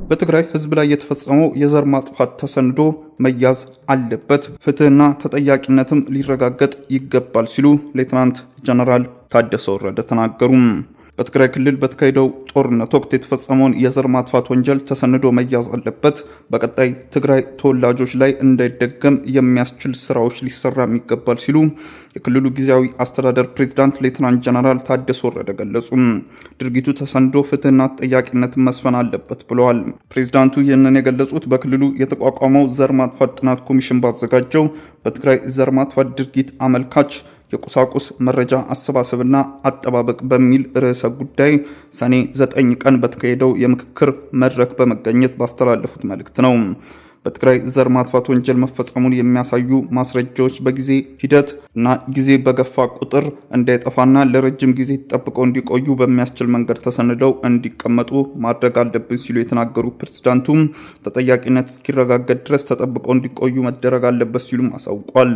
በትግራይ ህዝብ ላይ የተፈጸመው የዘር ማጥፋት ተሰንዶ መያዝ አለበት፣ ፍትህና ተጠያቂነትም ሊረጋገጥ ይገባል ሲሉ ሌተናንት ጀነራል ታደሰ ወረደ ተናገሩ። በትግራይ ክልል በተካሄደው ጦርነት ወቅት የተፈጸመውን የዘር ማጥፋት ወንጀል ተሰንዶ መያዝ አለበት፣ በቀጣይ ትግራይ ተወላጆች ላይ እንዳይደገም የሚያስችል ስራዎች ሊሰራ ይገባል ሲሉ የክልሉ ጊዜያዊ አስተዳደር ፕሬዝዳንት ሌተናንት ጀነራል ታደሰ ወረደ ገለጹ። ድርጊቱ ተሰንዶ ፍትህና ተጠያቂነትን መስፈን አለበት ብለዋል። ፕሬዝዳንቱ ይህንን የገለጹት በክልሉ የተቋቋመው ዘር ማጥፋት ጥናት ኮሚሽን ባዘጋጀው በትግራይ ዘር ማጥፋት ድርጊት አመልካች የቁሳቁስ መረጃ አሰባሰብና አጠባበቅ በሚል ርዕሰ ጉዳይ ሰኔ 9 ቀን በተካሄደው የምክክር መድረክ በመገኘት ባስተላለፉት መልእክት ነው። በትግራይ ዘር ማጥፋት ወንጀል መፈጸሙን የሚያሳዩ ማስረጃዎች በጊዜ ሂደት እና ጊዜ በገፋ ቁጥር እንዳይጠፋና ለረጅም ጊዜ ተጠብቀው እንዲቆዩ በሚያስችል መንገድ ተሰንደው እንዲቀመጡ ማድረግ አለብን ሲሉ የተናገሩ ፕሬዝዳንቱ ተጠያቂነት እስኪረጋገጥ ድረስ ተጠብቀው እንዲቆዩ መደረግ አለበት ሲሉ አሳውቀዋል።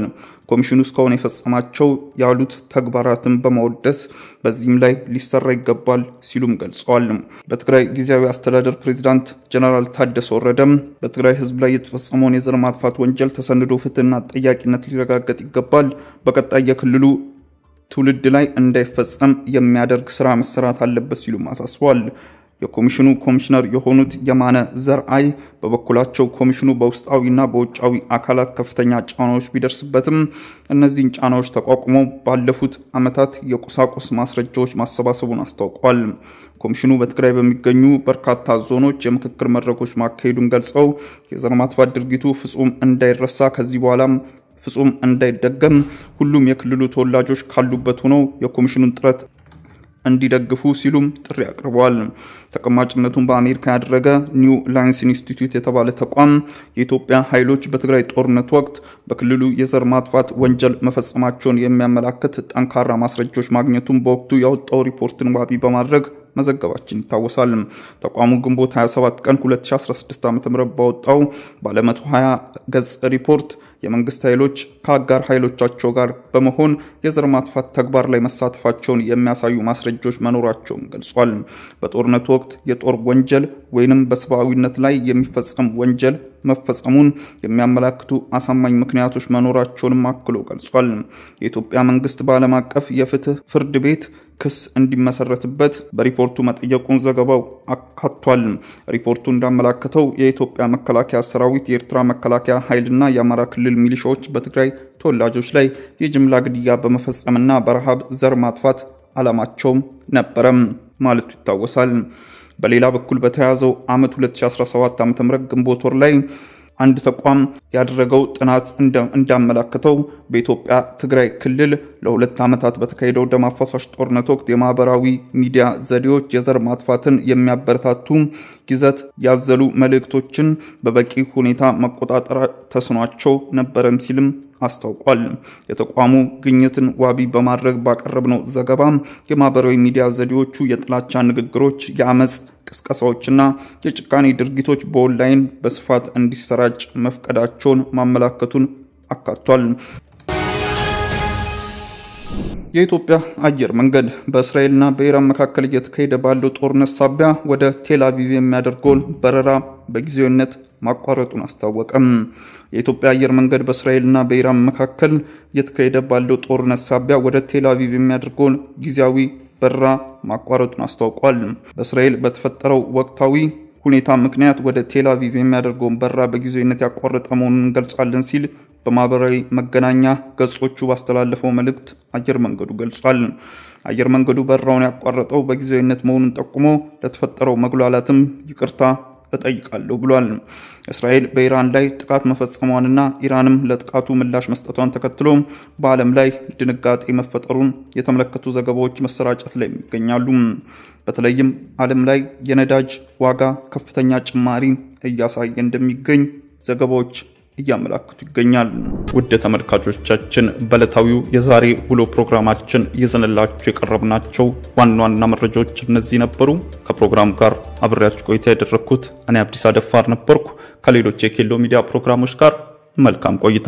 ኮሚሽኑ እስካሁን የፈጸማቸው ያሉት ተግባራትን በማወደስ በዚህም ላይ ሊሰራ ይገባል ሲሉም ገልጸዋል። በትግራይ ጊዜያዊ አስተዳደር ፕሬዝዳንት ጀነራል ታደሰ ወረደም በትግራይ ህዝብ ላይ የተፈጸመውን የዘር ማጥፋት ወንጀል ተሰንዶ ፍትህና ተጠያቂነት ሊረጋገጥ ይገባል፣ በቀጣይ የክልሉ ትውልድ ላይ እንዳይፈጸም የሚያደርግ ስራ መሰራት አለበት ሲሉ አሳስበዋል። የኮሚሽኑ ኮሚሽነር የሆኑት የማነ ዘርአይ በበኩላቸው ኮሚሽኑ በውስጣዊና በውጫዊ አካላት ከፍተኛ ጫናዎች ቢደርስበትም እነዚህን ጫናዎች ተቋቁሞ ባለፉት አመታት የቁሳቁስ ማስረጃዎች ማሰባሰቡን አስታውቋል። ኮሚሽኑ በትግራይ በሚገኙ በርካታ ዞኖች የምክክር መድረኮች ማካሄዱን ገልጸው የዘር ማጥፋት ድርጊቱ ፍጹም እንዳይረሳ ከዚህ በኋላም ፍጹም እንዳይደገም ሁሉም የክልሉ ተወላጆች ካሉበት ሆነው የኮሚሽኑን ጥረት እንዲደግፉ ሲሉም ጥሪ አቅርበዋል። ተቀማጭነቱን በአሜሪካ ያደረገ ኒው ላይንስ ኢንስቲትዩት የተባለ ተቋም የኢትዮጵያ ኃይሎች በትግራይ ጦርነት ወቅት በክልሉ የዘር ማጥፋት ወንጀል መፈጸማቸውን የሚያመላክት ጠንካራ ማስረጃዎች ማግኘቱን በወቅቱ ያወጣው ሪፖርትን ዋቢ በማድረግ መዘገባችን ይታወሳል። ተቋሙ ግንቦት 27 ቀን 2016 ዓ.ም ባወጣው ባለ 120 ገጽ ሪፖርት የመንግስት ኃይሎች ከአጋር ኃይሎቻቸው ጋር በመሆን የዘር ማጥፋት ተግባር ላይ መሳተፋቸውን የሚያሳዩ ማስረጃዎች መኖራቸውን ገልጿል። በጦርነቱ ወቅት የጦር ወንጀል ወይንም በሰብአዊነት ላይ የሚፈጸም ወንጀል መፈጸሙን የሚያመላክቱ አሳማኝ ምክንያቶች መኖራቸውን አክሎ ገልጿል። የኢትዮጵያ መንግስት በዓለም አቀፍ የፍትህ ፍርድ ቤት ክስ እንዲመሰረትበት በሪፖርቱ መጠየቁን ዘገባው አካቷል። ሪፖርቱ እንዳመላከተው የኢትዮጵያ መከላከያ ሰራዊት፣ የኤርትራ መከላከያ ኃይልና የአማራ ክልል ሚሊሻዎች በትግራይ ተወላጆች ላይ የጅምላ ግድያ በመፈጸምና በረሃብ ዘር ማጥፋት ዓላማቸው ነበረም ማለቱ ይታወሳል። በሌላ በኩል በተያዘው ዓመት 2017 ዓ.ም ግንቦት ወር ላይ አንድ ተቋም ያደረገው ጥናት እንዳመላከተው በኢትዮጵያ ትግራይ ክልል ለሁለት ዓመታት በተካሄደው ደም አፋሳሽ ጦርነት ወቅት የማህበራዊ ሚዲያ ዘዴዎች የዘር ማጥፋትን የሚያበረታቱ ይዘት ያዘሉ መልእክቶችን በበቂ ሁኔታ መቆጣጠር ተስኗቸው ነበርም ሲልም አስታውቋል። የተቋሙ ግኝትን ዋቢ በማድረግ ባቀረብነው ዘገባ የማህበራዊ ሚዲያ ዘዴዎቹ የጥላቻ ንግግሮች፣ የአመጽ ቅስቀሳዎችና የጭካኔ ድርጊቶች በኦንላይን በስፋት እንዲሰራጭ መፍቀዳቸውን ማመላከቱን አካቷል። የኢትዮጵያ አየር መንገድ በእስራኤልና በኢራን መካከል እየተካሄደ ባለው ጦርነት ሳቢያ ወደ ቴል አቪቭ የሚያደርገውን በረራ በጊዜያዊነት ማቋረጡን አስታወቀም። የኢትዮጵያ አየር መንገድ በእስራኤልና በኢራን መካከል እየተካሄደ ባለው ጦርነት ሳቢያ ወደ ቴል አቪቭ የሚያደርገውን ጊዜያዊ በረራ ማቋረጡን አስታውቋል። በእስራኤል በተፈጠረው ወቅታዊ ሁኔታ ምክንያት ወደ ቴል አቪቭ የሚያደርገውን በረራ በጊዜያዊነት ያቋረጠ መሆኑን እንገልጻለን ሲል በማህበራዊ መገናኛ ገጾቹ ባስተላለፈው መልእክት አየር መንገዱ ገልጿል። አየር መንገዱ በረራውን ያቋረጠው በጊዜያዊነት መሆኑን ጠቁሞ ለተፈጠረው መጉላላትም ይቅርታ እጠይቃለሁ ብሏል። እስራኤል በኢራን ላይ ጥቃት መፈጸሟንና ኢራንም ለጥቃቱ ምላሽ መስጠቷን ተከትሎ በዓለም ላይ ድንጋጤ መፈጠሩን የተመለከቱ ዘገባዎች መሰራጨት ላይ ይገኛሉ። በተለይም ዓለም ላይ የነዳጅ ዋጋ ከፍተኛ ጭማሪ እያሳየ እንደሚገኝ ዘገባዎች እያመላክቱ ይገኛል። ውድ ተመልካቾቻችን በለታዊው የዛሬ ውሎ ፕሮግራማችን ይዘንላችሁ የቀረብናቸው ዋና መረጃዎች እነዚህ ነበሩ። ከፕሮግራም ጋር አብሬያችሁ ቆይታ ያደረኩት እኔ አብዲስ አደፋር ነበርኩ። ከሌሎች የኬሎ ሚዲያ ፕሮግራሞች ጋር መልካም ቆይታ